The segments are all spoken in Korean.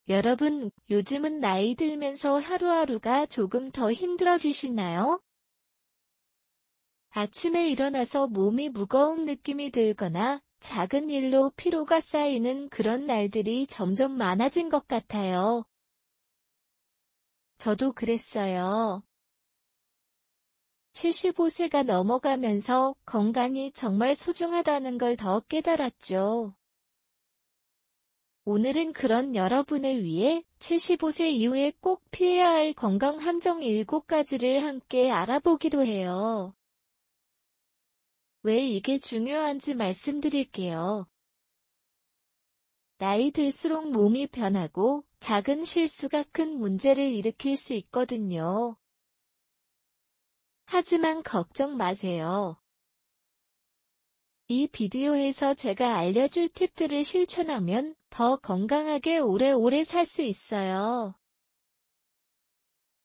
여러분, 요즘은 나이 들면서 하루하루가 조금 더 힘들어지시나요? 아침에 일어나서 몸이 무거운 느낌이 들거나 작은 일로 피로가 쌓이는 그런 날들이 점점 많아진 것 같아요. 저도 그랬어요. 75세가 넘어가면서 건강이 정말 소중하다는 걸 더 깨달았죠. 오늘은 그런 여러분을 위해 75세 이후에 꼭 피해야 할 건강 함정 7가지를 함께 알아보기로 해요. 왜 이게 중요한지 말씀드릴게요. 나이 들수록 몸이 변하고 작은 실수가 큰 문제를 일으킬 수 있거든요. 하지만 걱정 마세요. 이 비디오에서 제가 알려줄 팁들을 실천하면 더 건강하게 오래오래 살 수 있어요.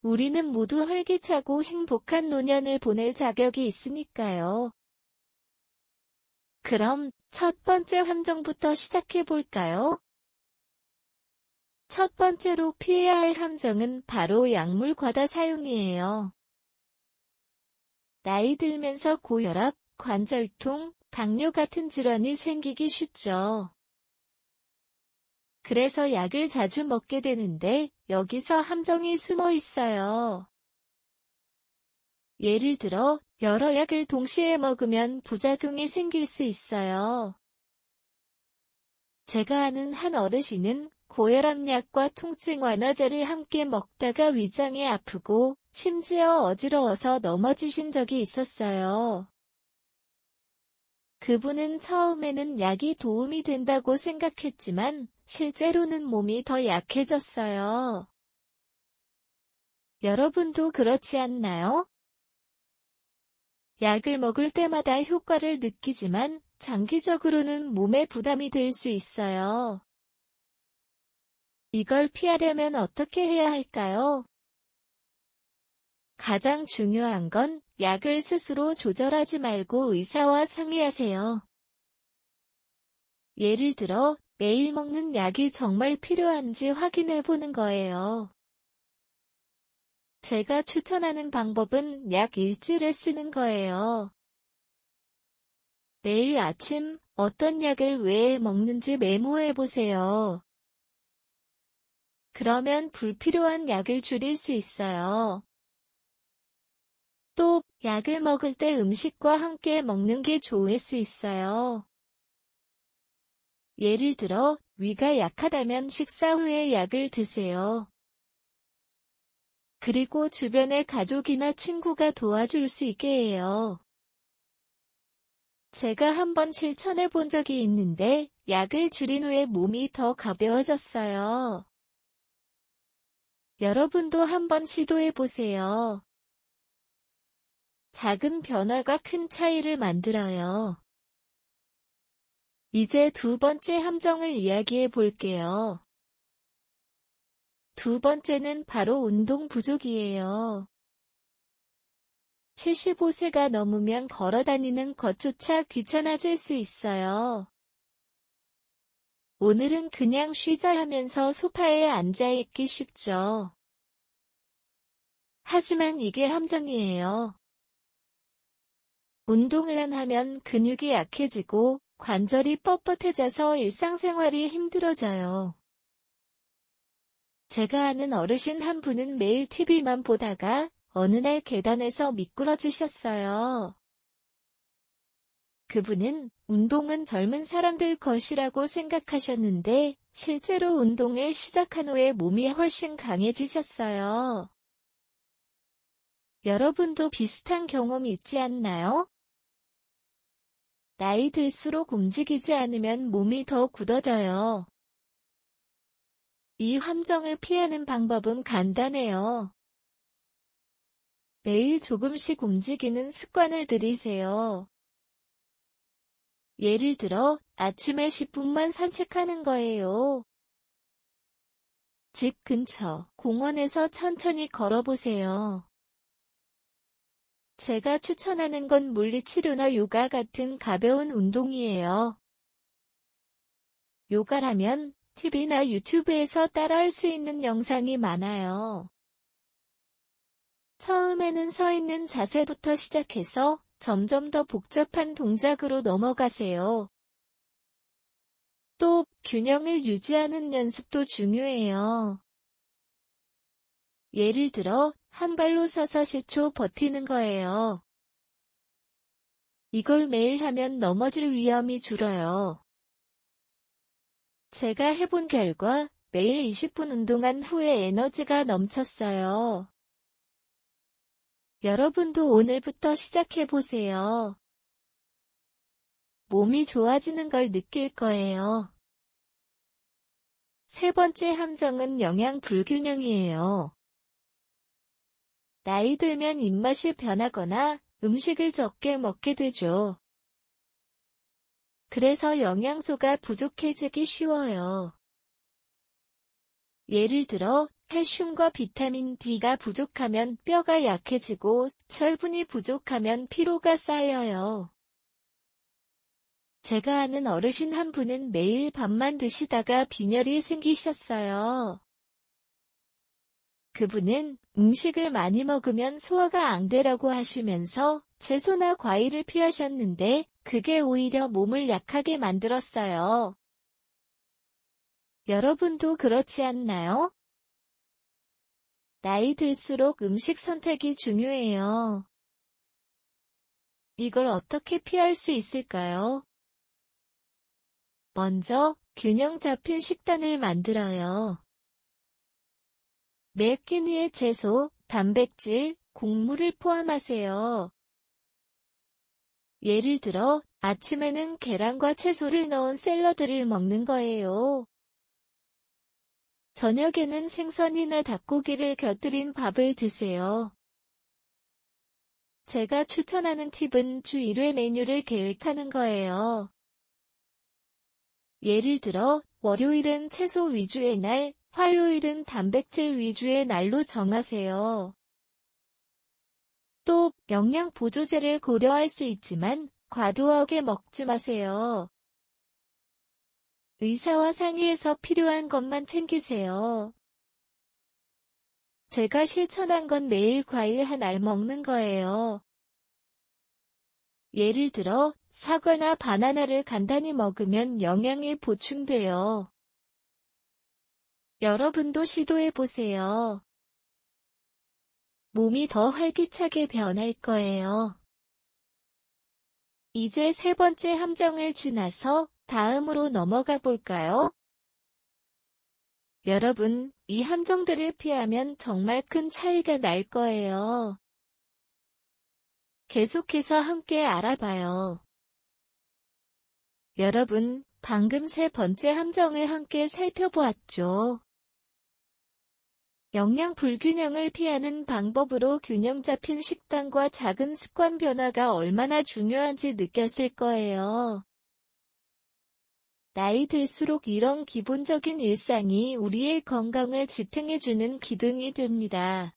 우리는 모두 활기차고 행복한 노년을 보낼 자격이 있으니까요. 그럼 첫 번째 함정부터 시작해 볼까요? 첫 번째로 피해야 할 함정은 바로 약물 과다 사용이에요. 나이 들면서 고혈압, 관절통, 당뇨 같은 질환이 생기기 쉽죠. 그래서 약을 자주 먹게 되는데 여기서 함정이 숨어 있어요. 예를 들어 여러 약을 동시에 먹으면 부작용이 생길 수 있어요. 제가 아는 한 어르신은 고혈압약과 통증 완화제를 함께 먹다가 위장이 아프고 심지어 어지러워서 넘어지신 적이 있었어요. 그분은 처음에는 약이 도움이 된다고 생각했지만 실제로는 몸이 더 약해졌어요. 여러분도 그렇지 않나요? 약을 먹을 때마다 효과를 느끼지만 장기적으로는 몸에 부담이 될 수 있어요. 이걸 피하려면 어떻게 해야 할까요? 가장 중요한 건 약을 스스로 조절하지 말고 의사와 상의하세요. 예를 들어, 매일 먹는 약이 정말 필요한지 확인해 보는 거예요. 제가 추천하는 방법은 약 일지를 쓰는 거예요. 매일 아침 어떤 약을 왜 먹는지 메모해 보세요. 그러면 불필요한 약을 줄일 수 있어요. 또, 약을 먹을 때 음식과 함께 먹는 게 좋을 수 있어요. 예를 들어, 위가 약하다면 식사 후에 약을 드세요. 그리고 주변의 가족이나 친구가 도와줄 수 있게 해요. 제가 한번 실천해 본 적이 있는데, 약을 줄인 후에 몸이 더 가벼워졌어요. 여러분도 한번 시도해 보세요. 작은 변화가 큰 차이를 만들어요. 이제 두 번째 함정을 이야기해 볼게요. 두 번째는 바로 운동 부족이에요. 75세가 넘으면 걸어 다니는 것조차 귀찮아질 수 있어요. 오늘은 그냥 쉬자 하면서 소파에 앉아 있기 쉽죠. 하지만 이게 함정이에요. 운동을 안 하면 근육이 약해지고 관절이 뻣뻣해져서 일상생활이 힘들어져요. 제가 아는 어르신 한 분은 매일 TV만 보다가 어느 날 계단에서 미끄러지셨어요. 그분은 운동은 젊은 사람들 것이라고 생각하셨는데 실제로 운동을 시작한 후에 몸이 훨씬 강해지셨어요. 여러분도 비슷한 경험 있지 않나요? 나이 들수록 움직이지 않으면 몸이 더 굳어져요. 이 함정을 피하는 방법은 간단해요. 매일 조금씩 움직이는 습관을 들이세요. 예를 들어, 아침에 10분만 산책하는 거예요. 집 근처 공원에서 천천히 걸어보세요. 제가 추천하는 건 물리치료나 요가 같은 가벼운 운동이에요. 요가라면 TV나 유튜브에서 따라할 수 있는 영상이 많아요. 처음에는 서 있는 자세부터 시작해서 점점 더 복잡한 동작으로 넘어가세요. 또 균형을 유지하는 연습도 중요해요. 예를 들어 한 발로 서서 10초 버티는 거예요. 이걸 매일 하면 넘어질 위험이 줄어요. 제가 해본 결과 매일 20분 운동한 후에 에너지가 넘쳤어요. 여러분도 오늘부터 시작해보세요. 몸이 좋아지는 걸 느낄 거예요. 세 번째 함정은 영양 불균형이에요. 나이 들면 입맛이 변하거나 음식을 적게 먹게 되죠. 그래서 영양소가 부족해지기 쉬워요. 예를 들어 칼슘과 비타민 D가 부족하면 뼈가 약해지고 철분이 부족하면 피로가 쌓여요. 제가 아는 어르신 한 분은 매일 밥만 드시다가 빈혈이 생기셨어요. 그분은 음식을 많이 먹으면 소화가 안 되라고 하시면서 채소나 과일을 피하셨는데 그게 오히려 몸을 약하게 만들었어요. 여러분도 그렇지 않나요? 나이 들수록 음식 선택이 중요해요. 이걸 어떻게 피할 수 있을까요? 먼저 균형 잡힌 식단을 만들어요. 매 끼니에 채소, 단백질, 곡물을 포함하세요. 예를 들어 아침에는 계란과 채소를 넣은 샐러드를 먹는 거예요. 저녁에는 생선이나 닭고기를 곁들인 밥을 드세요. 제가 추천하는 팁은 주 1회 메뉴를 계획하는 거예요. 예를 들어 월요일은 채소 위주의 날, 화요일은 단백질 위주의 날로 정하세요. 또 영양 보조제를 고려할 수 있지만 과도하게 먹지 마세요. 의사와 상의해서 필요한 것만 챙기세요. 제가 실천한 건 매일 과일 한 알 먹는 거예요. 예를 들어 사과나 바나나를 간단히 먹으면 영양이 보충돼요. 여러분도 시도해보세요. 몸이 더 활기차게 변할 거예요. 이제 세 번째 함정을 지나서 다음으로 넘어가 볼까요? 여러분, 이 함정들을 피하면 정말 큰 차이가 날 거예요. 계속해서 함께 알아봐요. 여러분, 방금 세 번째 함정을 함께 살펴보았죠. 영양 불균형을 피하는 방법으로 균형 잡힌 식단과 작은 습관 변화가 얼마나 중요한지 느꼈을 거예요. 나이 들수록 이런 기본적인 일상이 우리의 건강을 지탱해주는 기둥이 됩니다.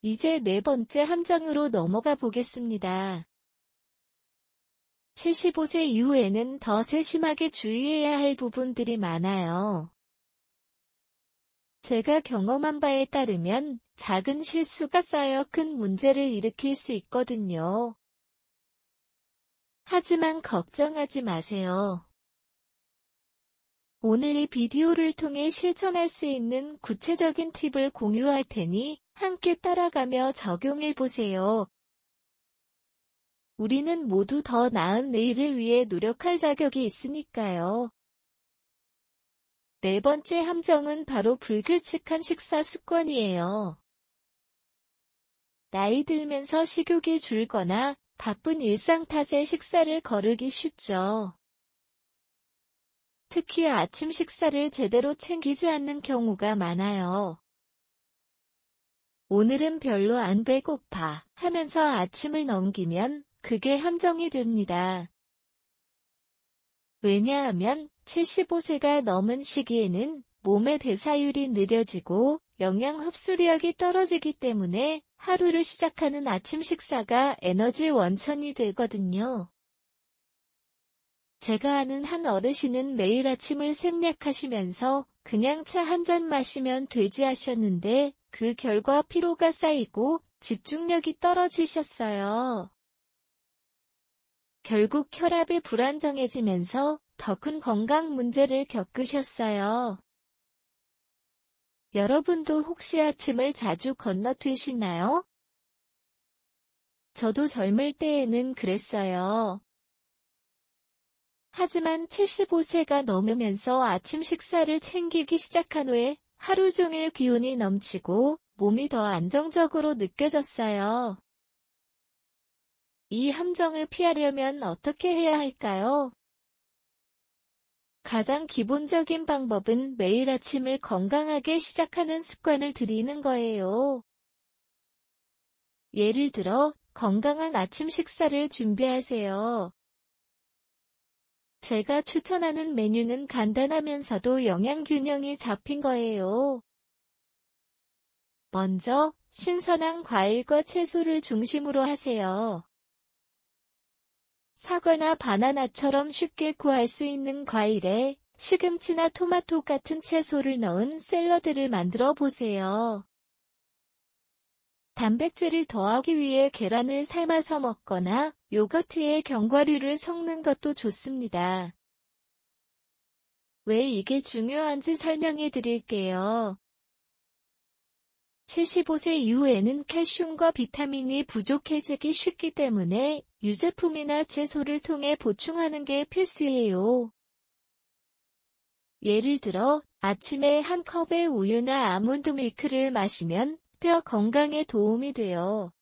이제 네 번째 함정으로 넘어가 보겠습니다. 75세 이후에는 더 세심하게 주의해야 할 부분들이 많아요. 제가 경험한 바에 따르면 작은 실수가 쌓여 큰 문제를 일으킬 수 있거든요. 하지만 걱정하지 마세요. 오늘 이 비디오를 통해 실천할 수 있는 구체적인 팁을 공유할 테니 함께 따라가며 적용해 보세요. 우리는 모두 더 나은 내일을 위해 노력할 자격이 있으니까요. 네 번째 함정은 바로 불규칙한 식사 습관이에요. 나이 들면서 식욕이 줄거나 바쁜 일상 탓에 식사를 거르기 쉽죠. 특히 아침 식사를 제대로 챙기지 않는 경우가 많아요. 오늘은 별로 안 배고파 하면서 아침을 넘기면 그게 함정이 됩니다. 왜냐하면 75세가 넘은 시기에는 몸의 대사율이 느려지고 영양 흡수력이 떨어지기 때문에 하루를 시작하는 아침 식사가 에너지 원천이 되거든요. 제가 아는 한 어르신은 매일 아침을 생략하시면서 그냥 차 한 잔 마시면 되지 하셨는데 그 결과 피로가 쌓이고 집중력이 떨어지셨어요. 결국 혈압이 불안정해지면서 더 큰 건강 문제를 겪으셨어요. 여러분도 혹시 아침을 자주 건너뛰시나요? 저도 젊을 때에는 그랬어요. 하지만 75세가 넘으면서 아침 식사를 챙기기 시작한 후에 하루 종일 기운이 넘치고 몸이 더 안정적으로 느껴졌어요. 이 함정을 피하려면 어떻게 해야 할까요? 가장 기본적인 방법은 매일 아침을 건강하게 시작하는 습관을 들이는 거예요. 예를 들어, 건강한 아침 식사를 준비하세요. 제가 추천하는 메뉴는 간단하면서도 영양 균형이 잡힌 거예요. 먼저, 신선한 과일과 채소를 중심으로 하세요. 사과나 바나나처럼 쉽게 구할 수 있는 과일에 시금치나 토마토 같은 채소를 넣은 샐러드를 만들어 보세요. 단백질을 더하기 위해 계란을 삶아서 먹거나 요거트에 견과류를 섞는 것도 좋습니다. 왜 이게 중요한지 설명해 드릴게요. 75세 이후에는 칼슘과 비타민이 부족해지기 쉽기 때문에 유제품이나 채소를 통해 보충하는 게 필수예요. 예를 들어 아침에 한 컵의 우유나 아몬드 밀크를 마시면 뼈 건강에 도움이 돼요.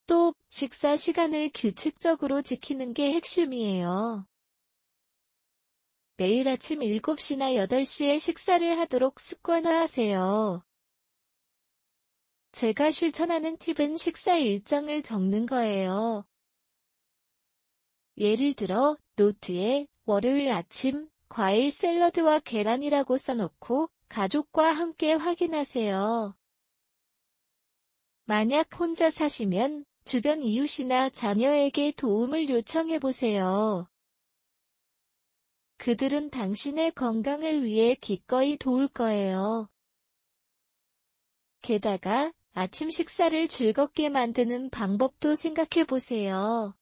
또 식사 시간을 규칙적으로 지키는 게 핵심이에요. 매일 아침 7시나 8시에 식사를 하도록 습관화하세요. 제가 실천하는 팁은 식사 일정을 적는 거예요. 예를 들어 노트에 월요일 아침 과일 샐러드와 계란이라고 써놓고 가족과 함께 확인하세요. 만약 혼자 사시면 주변 이웃이나 자녀에게 도움을 요청해보세요. 그들은 당신의 건강을 위해 기꺼이 도울 거예요. 게다가 아침 식사를 즐겁게 만드는 방법도 생각해보세요.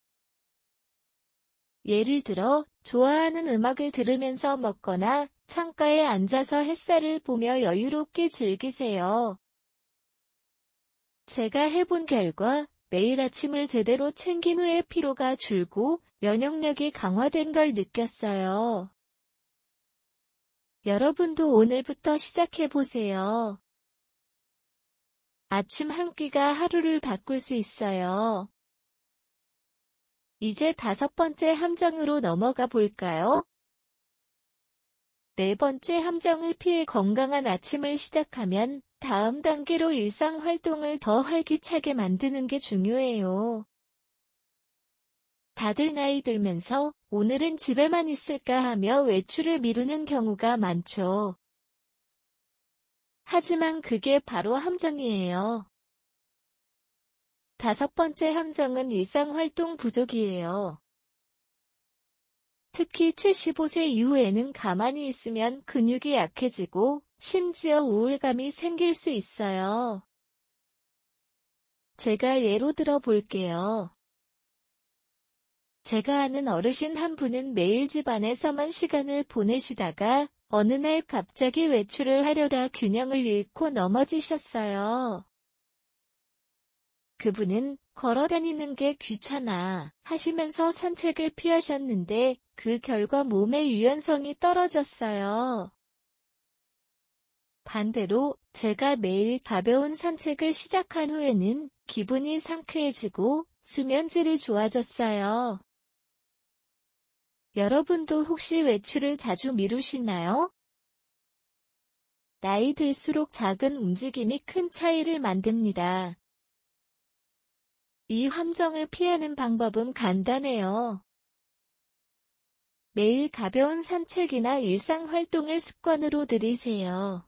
예를 들어 좋아하는 음악을 들으면서 먹거나 창가에 앉아서 햇살을 보며 여유롭게 즐기세요. 제가 해본 결과 매일 아침을 제대로 챙긴 후에 피로가 줄고 면역력이 강화된 걸 느꼈어요. 여러분도 오늘부터 시작해보세요. 아침 한 끼가 하루를 바꿀 수 있어요. 이제 5번째 함정으로 넘어가 볼까요? 4번째 함정을 피해 건강한 아침을 시작하면 다음 단계로 일상 활동을 더 활기차게 만드는 게 중요해요. 다들 나이 들면서 오늘은 집에만 있을까 하며 외출을 미루는 경우가 많죠. 하지만 그게 바로 함정이에요. 5번째 함정은 일상활동 부족이에요. 특히 75세 이후에는 가만히 있으면 근육이 약해지고 심지어 우울감이 생길 수 있어요. 제가 예로 들어 볼게요. 제가 아는 어르신 한 분은 매일 집 안에서만 시간을 보내시다가 어느 날 갑자기 외출을 하려다 균형을 잃고 넘어지셨어요. 그분은 걸어 다니는 게 귀찮아 하시면서 산책을 피하셨는데 그 결과 몸의 유연성이 떨어졌어요. 반대로 제가 매일 가벼운 산책을 시작한 후에는 기분이 상쾌해지고 수면질이 좋아졌어요. 여러분도 혹시 외출을 자주 미루시나요? 나이 들수록 작은 움직임이 큰 차이를 만듭니다. 이 함정을 피하는 방법은 간단해요. 매일 가벼운 산책이나 일상 활동을 습관으로 들이세요.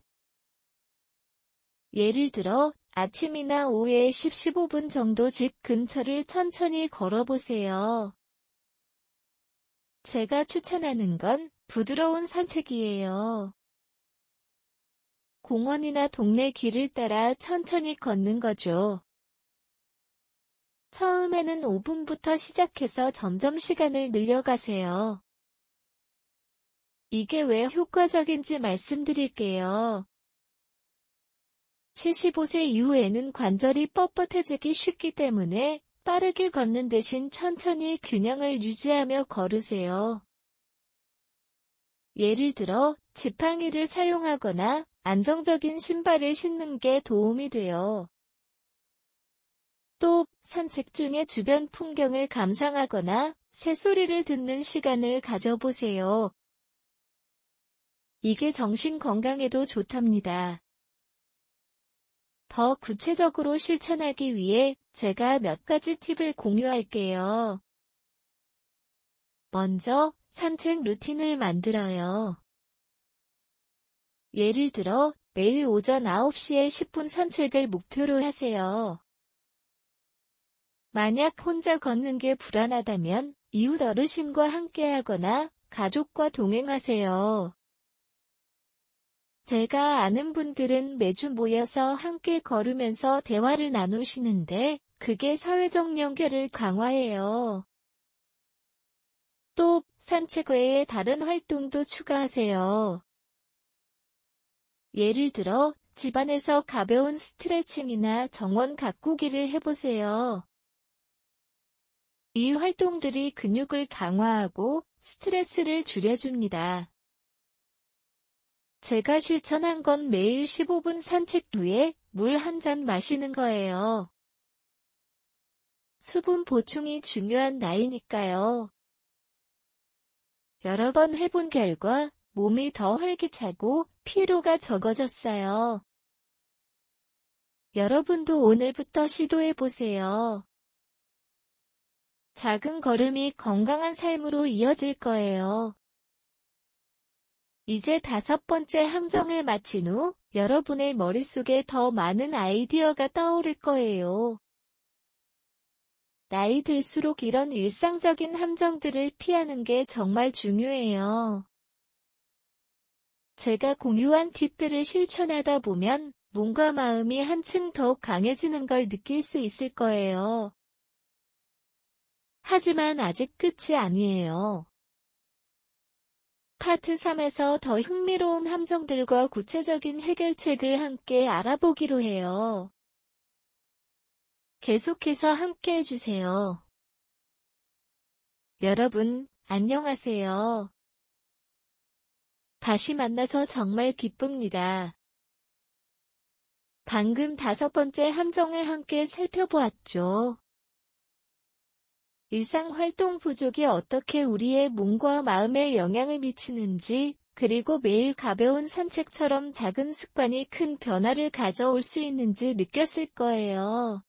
예를 들어 아침이나 오후에 10-15분 정도 집 근처를 천천히 걸어보세요. 제가 추천하는 건 부드러운 산책이에요. 공원이나 동네 길을 따라 천천히 걷는 거죠. 처음에는 5분부터 시작해서 점점 시간을 늘려가세요. 이게 왜 효과적인지 말씀드릴게요. 75세 이후에는 관절이 뻣뻣해지기 쉽기 때문에 빠르게 걷는 대신 천천히 균형을 유지하며 걸으세요. 예를 들어 지팡이를 사용하거나 안정적인 신발을 신는 게 도움이 돼요. 또 산책 중에 주변 풍경을 감상하거나 새소리를 듣는 시간을 가져보세요. 이게 정신 건강에도 좋답니다. 더 구체적으로 실천하기 위해 제가 몇 가지 팁을 공유할게요. 먼저 산책 루틴을 만들어요. 예를 들어 매일 오전 9시에 10분 산책을 목표로 하세요. 만약 혼자 걷는 게 불안하다면 이웃 어르신과 함께하거나 가족과 동행하세요. 제가 아는 분들은 매주 모여서 함께 걸으면서 대화를 나누시는데 그게 사회적 연결을 강화해요. 또 산책 외에 다른 활동도 추가하세요. 예를 들어 집안에서 가벼운 스트레칭이나 정원 가꾸기를 해보세요. 이 활동들이 근육을 강화하고 스트레스를 줄여줍니다. 제가 실천한 건 매일 15분 산책 후에 물 한 잔 마시는 거예요. 수분 보충이 중요한 나이니까요. 여러 번 해본 결과 몸이 더 활기차고 피로가 적어졌어요. 여러분도 오늘부터 시도해보세요. 작은 걸음이 건강한 삶으로 이어질 거예요. 이제 5번째 함정을 마친 후 여러분의 머릿속에 더 많은 아이디어가 떠오를 거예요. 나이 들수록 이런 일상적인 함정들을 피하는 게 정말 중요해요. 제가 공유한 팁들을 실천하다 보면 몸과 마음이 한층 더욱 강해지는 걸 느낄 수 있을 거예요. 하지만 아직 끝이 아니에요. 파트 3에서 더 흥미로운 함정들과 구체적인 해결책을 함께 알아보기로 해요. 계속해서 함께 해주세요. 여러분, 안녕하세요. 다시 만나서 정말 기쁩니다. 방금 5번째 함정을 함께 살펴보았죠. 일상활동 부족이 어떻게 우리의 몸과 마음에 영향을 미치는지, 그리고 매일 가벼운 산책처럼 작은 습관이 큰 변화를 가져올 수 있는지 느꼈을 거예요.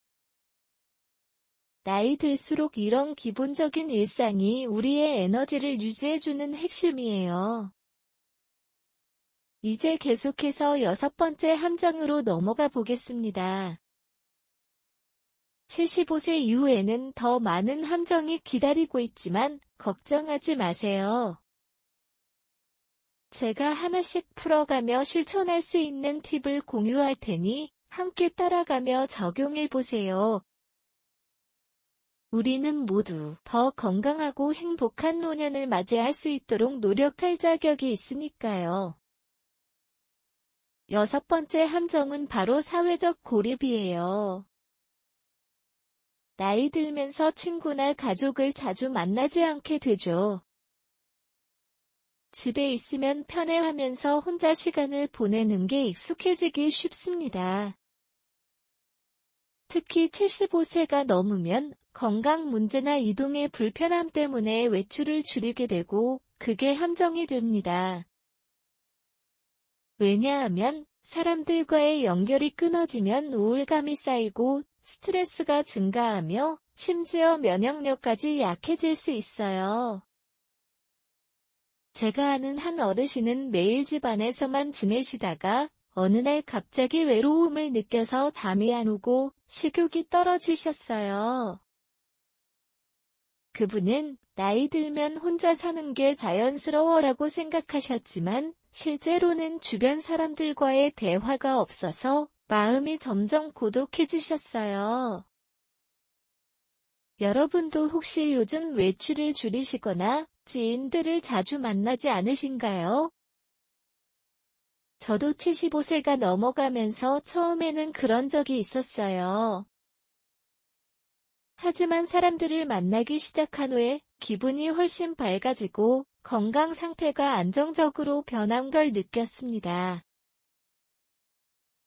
나이 들수록 이런 기본적인 일상이 우리의 에너지를 유지해주는 핵심이에요. 이제 계속해서 6번째 함정으로 넘어가 보겠습니다. 75세 이후에는 더 많은 함정이 기다리고 있지만 걱정하지 마세요. 제가 하나씩 풀어가며 실천할 수 있는 팁을 공유할 테니 함께 따라가며 적용해 보세요. 우리는 모두 더 건강하고 행복한 노년을 맞이할 수 있도록 노력할 자격이 있으니까요. 6번째 함정은 바로 사회적 고립이에요. 나이 들면서 친구나 가족을 자주 만나지 않게 되죠. 집에 있으면 편해하면서 혼자 시간을 보내는 게 익숙해지기 쉽습니다. 특히 75세가 넘으면 건강 문제나 이동의 불편함 때문에 외출을 줄이게 되고 그게 함정이 됩니다. 왜냐하면 사람들과의 연결이 끊어지면 우울감이 쌓이고 스트레스가 증가하며 심지어 면역력까지 약해질 수 있어요. 제가 아는 한 어르신은 매일 집 안에서만 지내시다가 어느 날 갑자기 외로움을 느껴서 잠이 안 오고 식욕이 떨어지셨어요. 그분은 나이 들면 혼자 사는 게 자연스러워라고 생각하셨지만 실제로는 주변 사람들과의 대화가 없어서 마음이 점점 고독해지셨어요. 여러분도 혹시 요즘 외출을 줄이시거나 지인들을 자주 만나지 않으신가요? 저도 75세가 넘어가면서 처음에는 그런 적이 있었어요. 하지만 사람들을 만나기 시작한 후에 기분이 훨씬 밝아지고 건강 상태가 안정적으로 변한 걸 느꼈습니다.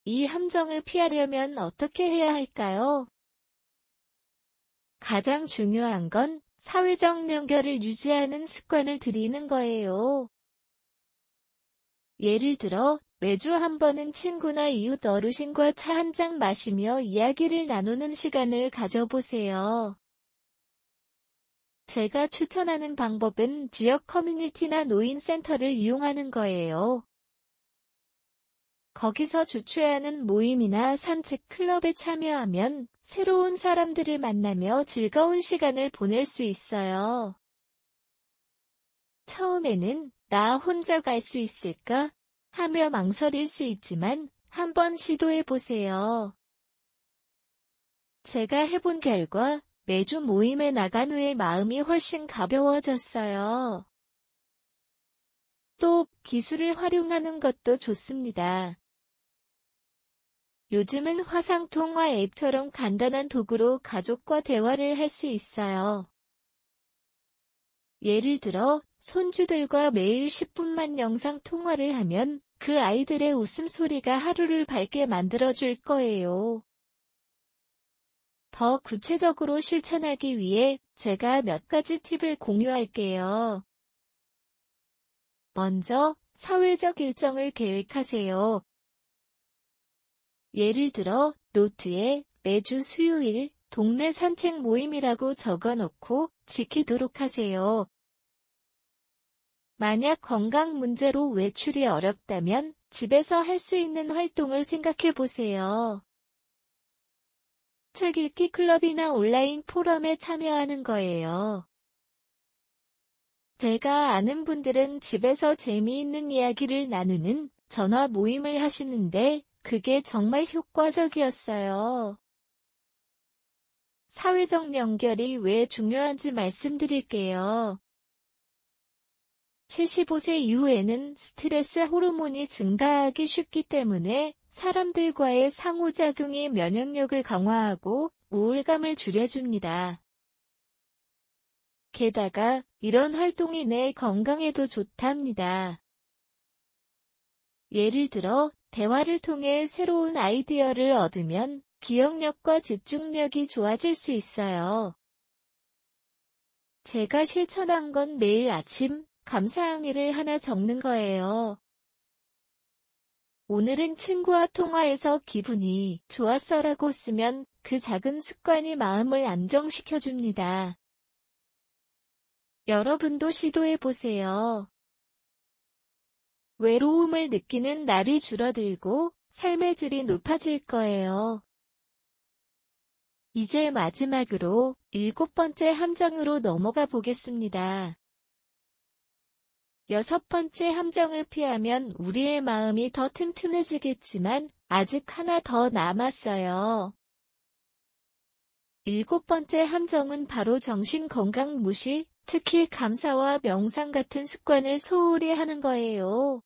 이 함정을 피하려면 어떻게 해야 할까요? 가장 중요한 건 사회적 연결을 유지하는 습관을 들이는 거예요. 예를 들어 매주 한 번은 친구나 이웃 어르신과 차 한 잔 마시며 이야기를 나누는 시간을 가져보세요. 제가 추천하는 방법은 지역 커뮤니티나 노인센터를 이용하는 거예요. 거기서 주최하는 모임이나 산책 클럽에 참여하면 새로운 사람들을 만나며 즐거운 시간을 보낼 수 있어요. 처음에는 나 혼자 갈 수 있을까? 하며 망설일 수 있지만 한번 시도해 보세요. 제가 해본 결과 매주 모임에 나간 후에 마음이 훨씬 가벼워졌어요. 또 기술을 활용하는 것도 좋습니다. 요즘은 화상통화 앱처럼 간단한 도구로 가족과 대화를 할 수 있어요. 예를 들어 손주들과 매일 10분만 영상 통화를 하면 그 아이들의 웃음소리가 하루를 밝게 만들어줄 거예요. 더 구체적으로 실천하기 위해 제가 몇 가지 팁을 공유할게요. 먼저, 사회적 일정을 계획하세요. 예를 들어, 노트에 매주 수요일 동네 산책 모임이라고 적어놓고 지키도록 하세요. 만약 건강 문제로 외출이 어렵다면 집에서 할 수 있는 활동을 생각해 보세요. 책 읽기 클럽이나 온라인 포럼에 참여하는 거예요. 제가 아는 분들은 집에서 재미있는 이야기를 나누는 전화 모임을 하시는데 그게 정말 효과적이었어요. 사회적 연결이 왜 중요한지 말씀드릴게요. 75세 이후에는 스트레스 호르몬이 증가하기 쉽기 때문에 사람들과의 상호작용이 면역력을 강화하고 우울감을 줄여줍니다. 게다가 이런 활동이 내 건강에도 좋답니다. 예를 들어 대화를 통해 새로운 아이디어를 얻으면 기억력과 집중력이 좋아질 수 있어요. 제가 실천한 건 매일 아침 감사항의를 하나 적는 거예요. 오늘은 친구와 통화해서 기분이 좋았어라고 쓰면 그 작은 습관이 마음을 안정시켜줍니다. 여러분도 시도해보세요. 외로움을 느끼는 날이 줄어들고 삶의 질이 높아질 거예요. 이제 마지막으로 7번째 함정으로 넘어가 보겠습니다. 6번째 함정을 피하면 우리의 마음이 더 튼튼해지겠지만 아직 하나 더 남았어요. 7번째 함정은 바로 정신건강 무시, 특히 감사와 명상 같은 습관을 소홀히 하는 거예요.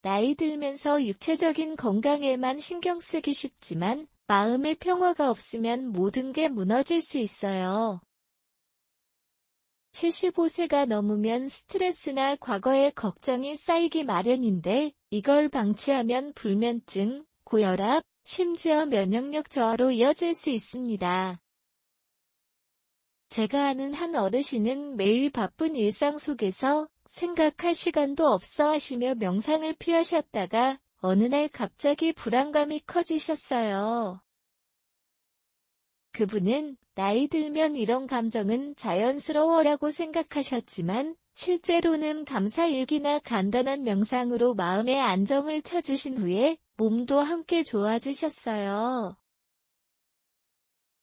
나이 들면서 육체적인 건강에만 신경 쓰기 쉽지만 마음의 평화가 없으면 모든 게 무너질 수 있어요. 75세가 넘으면 스트레스나 과거의 걱정이 쌓이기 마련인데 이걸 방치하면 불면증, 고혈압, 심지어 면역력 저하로 이어질 수 있습니다. 제가 아는 한 어르신은 매일 바쁜 일상 속에서 생각할 시간도 없어 하시며 명상을 피하셨다가 어느 날 갑자기 불안감이 커지셨어요. 그분은 나이 들면 이런 감정은 자연스러워라고 생각하셨지만 실제로는 감사일기나 간단한 명상으로 마음의 안정을 찾으신 후에 몸도 함께 좋아지셨어요.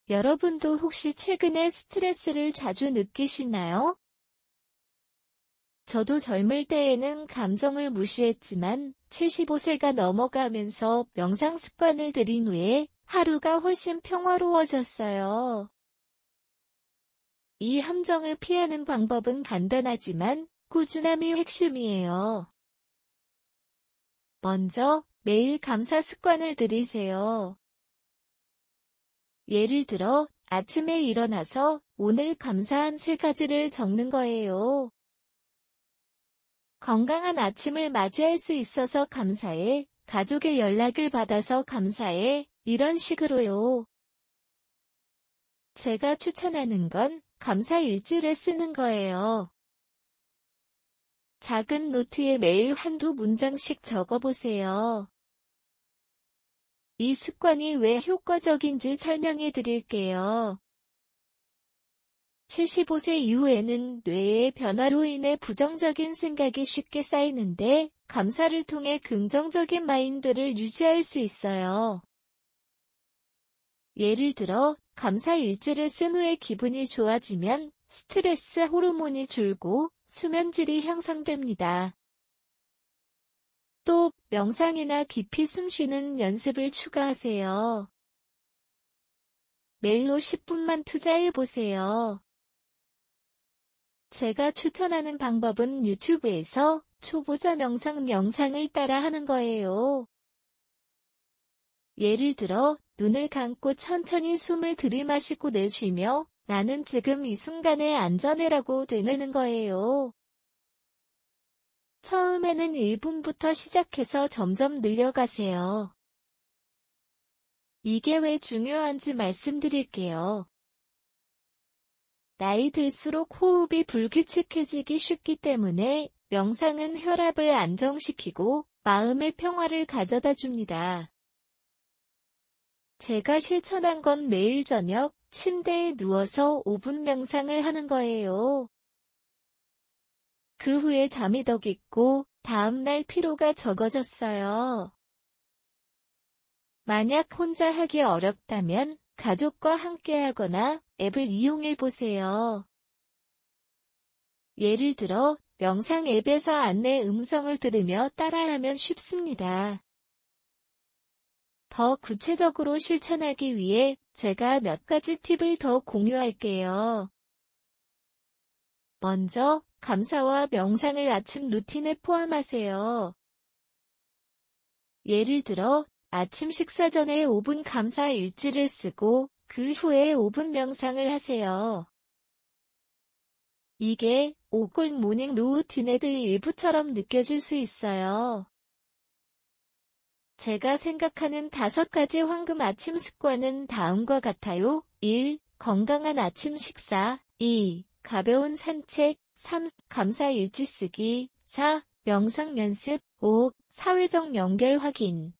여러분도 혹시 최근에 스트레스를 자주 느끼시나요? 저도 젊을 때에는 감정을 무시했지만 75세가 넘어가면서 명상 습관을 들인 후에 하루가 훨씬 평화로워졌어요. 이 함정을 피하는 방법은 간단하지만 꾸준함이 핵심이에요. 먼저 매일 감사 습관을 들이세요. 예를 들어 아침에 일어나서 오늘 감사한 3가지를 적는 거예요. 건강한 아침을 맞이할 수 있어서 감사해. 가족의 연락을 받아서 감사해. 이런 식으로요. 제가 추천하는 건 감사 일지를 쓰는 거예요. 작은 노트에 매일 한두 문장씩 적어보세요. 이 습관이 왜 효과적인지 설명해 드릴게요. 75세 이후에는 뇌의 변화로 인해 부정적인 생각이 쉽게 쌓이는데 감사를 통해 긍정적인 마인드를 유지할 수 있어요. 예를 들어 감사 일지를 쓴 후에 기분이 좋아지면 스트레스 호르몬이 줄고 수면질이 향상됩니다. 또 명상이나 깊이 숨쉬는 연습을 추가하세요. 매일로 10분만 투자해보세요. 제가 추천하는 방법은 유튜브에서 초보자 명상 영상을 따라 하는 거예요. 예를 들어 눈을 감고 천천히 숨을 들이마시고 내쉬며 나는 지금 이 순간에 안전해라고 되뇌는 거예요. 처음에는 1분부터 시작해서 점점 늘려가세요. 이게 왜 중요한지 말씀드릴게요. 나이 들수록 호흡이 불규칙해지기 쉽기 때문에 명상은 혈압을 안정시키고 마음의 평화를 가져다 줍니다. 제가 실천한 건 매일 저녁 침대에 누워서 5분 명상을 하는 거예요. 그 후에 잠이 더 깊고 다음날 피로가 적어졌어요. 만약 혼자 하기 어렵다면 가족과 함께하거나 앱을 이용해 보세요. 예를 들어 명상 앱에서 안내 음성을 들으며 따라하면 쉽습니다. 더 구체적으로 실천하기 위해 제가 몇 가지 팁을 더 공유할게요. 먼저, 감사와 명상을 아침 루틴에 포함하세요. 예를 들어, 아침 식사 전에 5분 감사 일지를 쓰고 그 후에 5분 명상을 하세요. 이게 오골 모닝 루틴의 일부처럼 느껴질 수 있어요. 제가 생각하는 5가지 황금 아침 습관은 다음과 같아요. 1. 건강한 아침 식사. 2. 가벼운 산책. 3. 감사 일지 쓰기. 4. 명상 연습. 5. 사회적 연결 확인.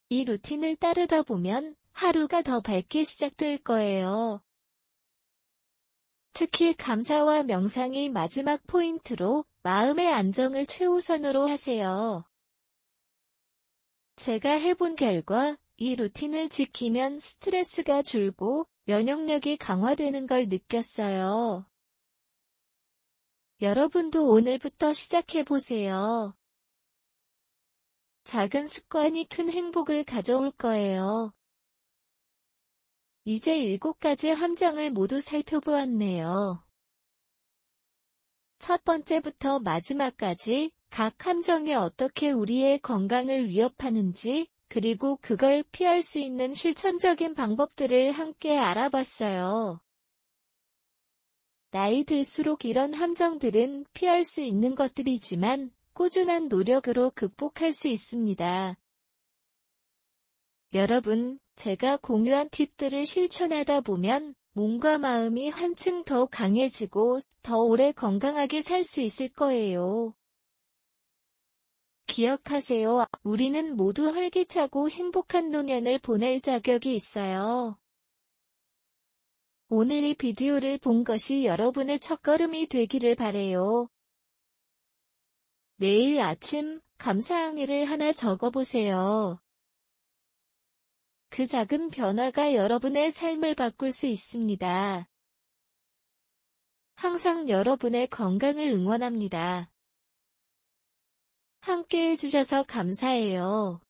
이 루틴을 따르다 보면 하루가 더 밝게 시작될 거예요. 특히 감사와 명상이 마지막 포인트로 마음의 안정을 최우선으로 하세요. 제가 해본 결과 이 루틴을 지키면 스트레스가 줄고 면역력이 강화되는 걸 느꼈어요. 여러분도 오늘부터 시작해보세요. 작은 습관이 큰 행복을 가져올 거예요. 이제 7가지 함정을 모두 살펴보았네요. 첫 번째부터 마지막까지 각 함정이 어떻게 우리의 건강을 위협하는지, 그리고 그걸 피할 수 있는 실천적인 방법들을 함께 알아봤어요. 나이 들수록 이런 함정들은 피할 수 있는 것들이지만 꾸준한 노력으로 극복할 수 있습니다. 여러분, 제가 공유한 팁들을 실천하다 보면 몸과 마음이 한층 더 강해지고 더 오래 건강하게 살 수 있을 거예요. 기억하세요. 우리는 모두 활기차고 행복한 노년을 보낼 자격이 있어요. 오늘 이 비디오를 본 것이 여러분의 첫걸음이 되기를 바래요. 내일 아침 감사항의를 하나 적어보세요. 그 작은 변화가 여러분의 삶을 바꿀 수 있습니다. 항상 여러분의 건강을 응원합니다. 함께 해주셔서 감사해요.